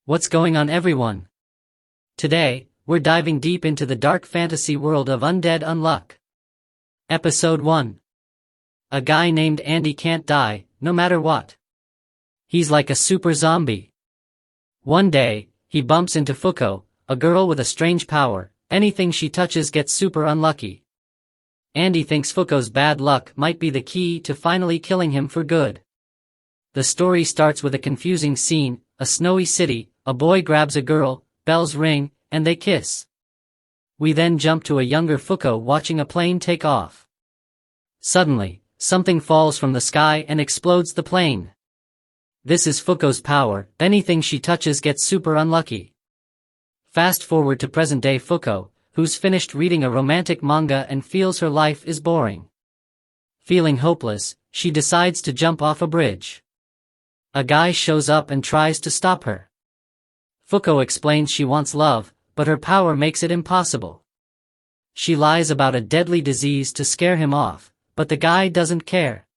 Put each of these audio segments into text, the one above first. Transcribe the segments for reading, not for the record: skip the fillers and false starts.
What's going on, everyone? Today, we're diving deep into the dark fantasy world of Undead Unluck. Episode 1. A guy named Andy can't die, no matter what. He's like a super zombie. One day, he bumps into Fuko, a girl with a strange power. Anything she touches gets super unlucky. Andy thinks Fuko's bad luck might be the key to finally killing him for good. The story starts with a confusing scene: a snowy city, a boy grabs a girl, bells ring, and they kiss. We then jump to a younger Fuko watching a plane take off. Suddenly, something falls from the sky and explodes the plane. This is Fuko's power: anything she touches gets super unlucky. Fast forward to present-day Fuko, who's finished reading a romantic manga and feels her life is boring. Feeling hopeless, she decides to jump off a bridge. A guy shows up and tries to stop her. Fuko explains she wants love, but her power makes it impossible. She lies about a deadly disease to scare him off, but the guy doesn't care.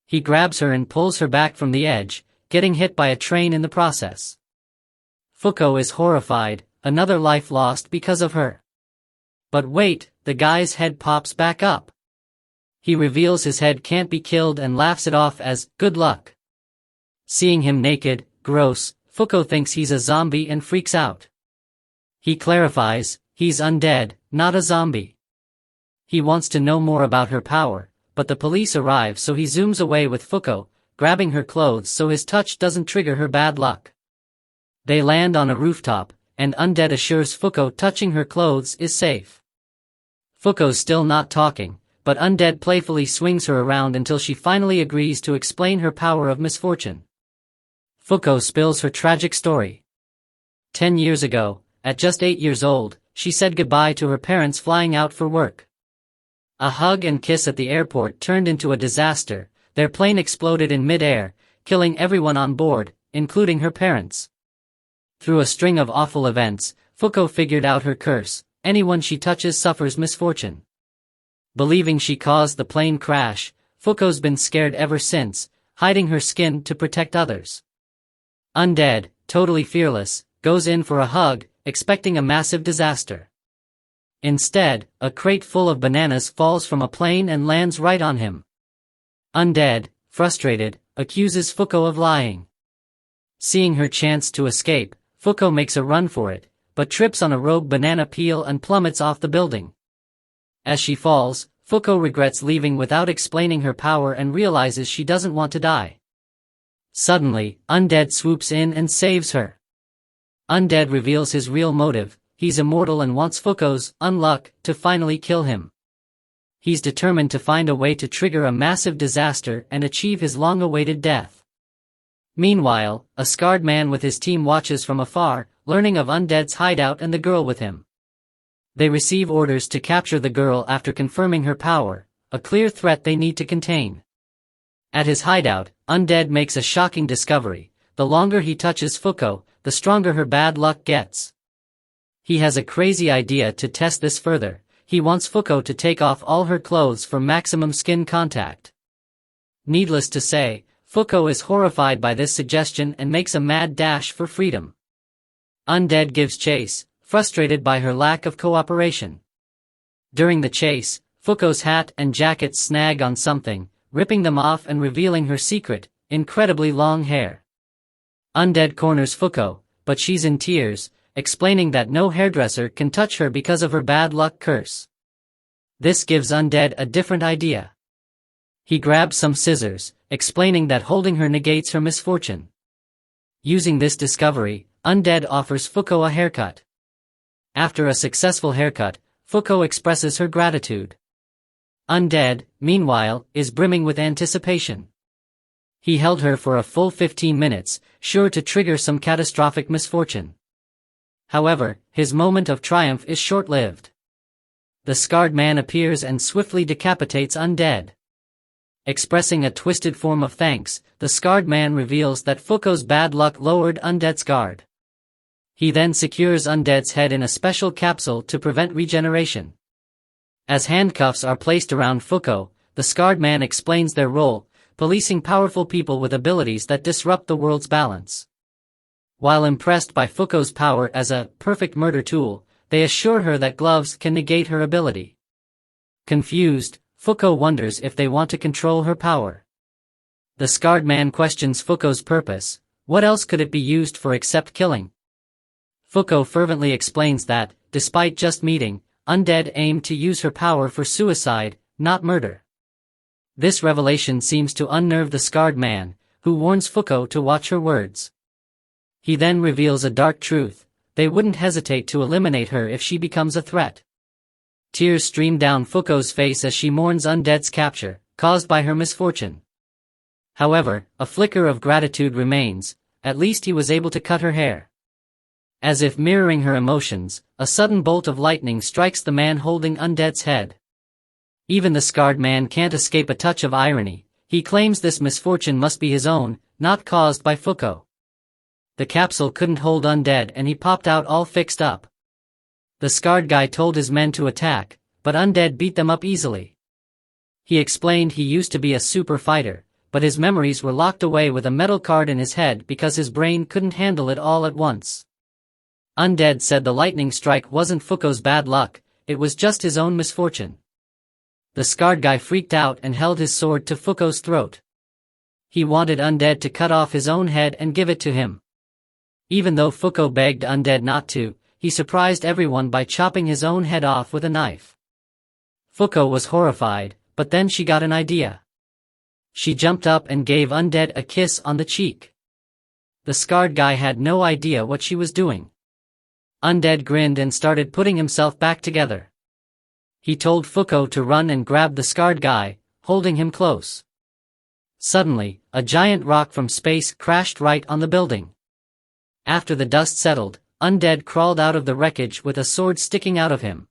He grabs her and pulls her back from the edge, getting hit by a train in the process. Fuko is horrified, another life lost because of her. But wait, the guy's head pops back up. He reveals his head can't be killed and laughs it off as good luck. Seeing him naked, gross, Fuko thinks he's a zombie and freaks out. He clarifies, he's undead, not a zombie. He wants to know more about her power, but the police arrive, so he zooms away with Fuko, grabbing her clothes so his touch doesn't trigger her bad luck. They land on a rooftop, and Undead assures Fuko touching her clothes is safe. Fuko's still not talking, but Undead playfully swings her around until she finally agrees to explain her power of misfortune. Fuko spills her tragic story. 10 years ago, at just 8 years old, she said goodbye to her parents flying out for work. A hug and kiss at the airport turned into a disaster. Their plane exploded in mid-air, killing everyone on board, including her parents. Through a string of awful events, Fuko figured out her curse: anyone she touches suffers misfortune. Believing she caused the plane crash, Fuko's been scared ever since, hiding her skin to protect others. Undead, totally fearless, goes in for a hug, expecting a massive disaster. Instead, a crate full of bananas falls from a plane and lands right on him. Undead, frustrated, accuses Fuko of lying. Seeing her chance to escape, Fuko makes a run for it, but trips on a rogue banana peel and plummets off the building. As she falls, Fuko regrets leaving without explaining her power and realizes she doesn't want to die. Suddenly, Undead swoops in and saves her. Undead reveals his real motive: he's immortal and wants Fuko's unluck to finally kill him. He's determined to find a way to trigger a massive disaster and achieve his long-awaited death. Meanwhile, a scarred man with his team watches from afar, learning of Undead's hideout and the girl with him. They receive orders to capture the girl after confirming her power, a clear threat they need to contain. At his hideout, Undead makes a shocking discovery: the longer he touches Fuko, the stronger her bad luck gets. He has a crazy idea to test this further. He wants Fuko to take off all her clothes for maximum skin contact. Needless to say, Fuko is horrified by this suggestion and makes a mad dash for freedom. Undead gives chase, frustrated by her lack of cooperation. During the chase, Fuko's hat and jacket snag on something, ripping them off and revealing her secret: incredibly long hair. Undead corners Fuko, but she's in tears, explaining that no hairdresser can touch her because of her bad luck curse. This gives Undead a different idea. He grabs some scissors, explaining that holding her negates her misfortune. Using this discovery, Undead offers Fuko a haircut. After a successful haircut, Fuko expresses her gratitude. Undead, meanwhile, is brimming with anticipation. He held her for a full 15 minutes, sure to trigger some catastrophic misfortune. However, his moment of triumph is short-lived. The scarred man appears and swiftly decapitates Undead. Expressing a twisted form of thanks, the scarred man reveals that Fuko's bad luck lowered Undead's guard. He then secures Undead's head in a special capsule to prevent regeneration. As handcuffs are placed around Fuko, the scarred man explains their role: policing powerful people with abilities that disrupt the world's balance. While impressed by Fuko's power as a perfect murder tool, they assure her that gloves can negate her ability. Confused, Fuko wonders if they want to control her power. The scarred man questions Fuko's purpose. What else could it be used for except killing? Fuko fervently explains that, despite just meeting, Undead aimed to use her power for suicide, not murder. This revelation seems to unnerve the scarred man, who warns Fuko to watch her words. He then reveals a dark truth: they wouldn't hesitate to eliminate her if she becomes a threat. Tears stream down Fuko's face as she mourns Undead's capture, caused by her misfortune. However, a flicker of gratitude remains. At least he was able to cut her hair. As if mirroring her emotions, a sudden bolt of lightning strikes the man holding Undead's head. Even the scarred man can't escape a touch of irony. He claims this misfortune must be his own, not caused by Fuko. The capsule couldn't hold Undead and he popped out all fixed up. The scarred guy told his men to attack, but Undead beat them up easily. He explained he used to be a super fighter, but his memories were locked away with a metal card in his head because his brain couldn't handle it all at once. Undead said the lightning strike wasn't Fuko's bad luck, it was just his own misfortune. The scarred guy freaked out and held his sword to Fuko's throat. He wanted Undead to cut off his own head and give it to him. Even though Fuko begged Undead not to, he surprised everyone by chopping his own head off with a knife. Fuko was horrified, but then she got an idea. She jumped up and gave Undead a kiss on the cheek. The scarred guy had no idea what she was doing. Undead grinned and started putting himself back together. He told Fuko to run and grab the scarred guy, holding him close. Suddenly, a giant rock from space crashed right on the building. After the dust settled, Undead crawled out of the wreckage with a sword sticking out of him.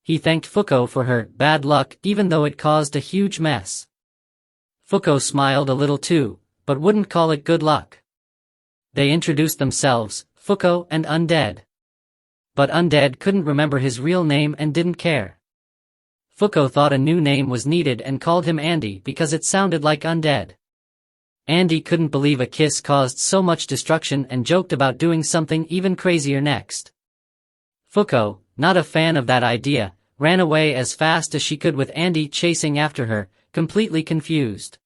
He thanked Fuko for her bad luck even though it caused a huge mess. Fuko smiled a little too, but wouldn't call it good luck. They introduced themselves, Fuko and Undead. But Undead couldn't remember his real name and didn't care. Fuko thought a new name was needed and called him Andy because it sounded like Undead. Andy couldn't believe a kiss caused so much destruction and joked about doing something even crazier next. Fuko, not a fan of that idea, ran away as fast as she could with Andy chasing after her, completely confused.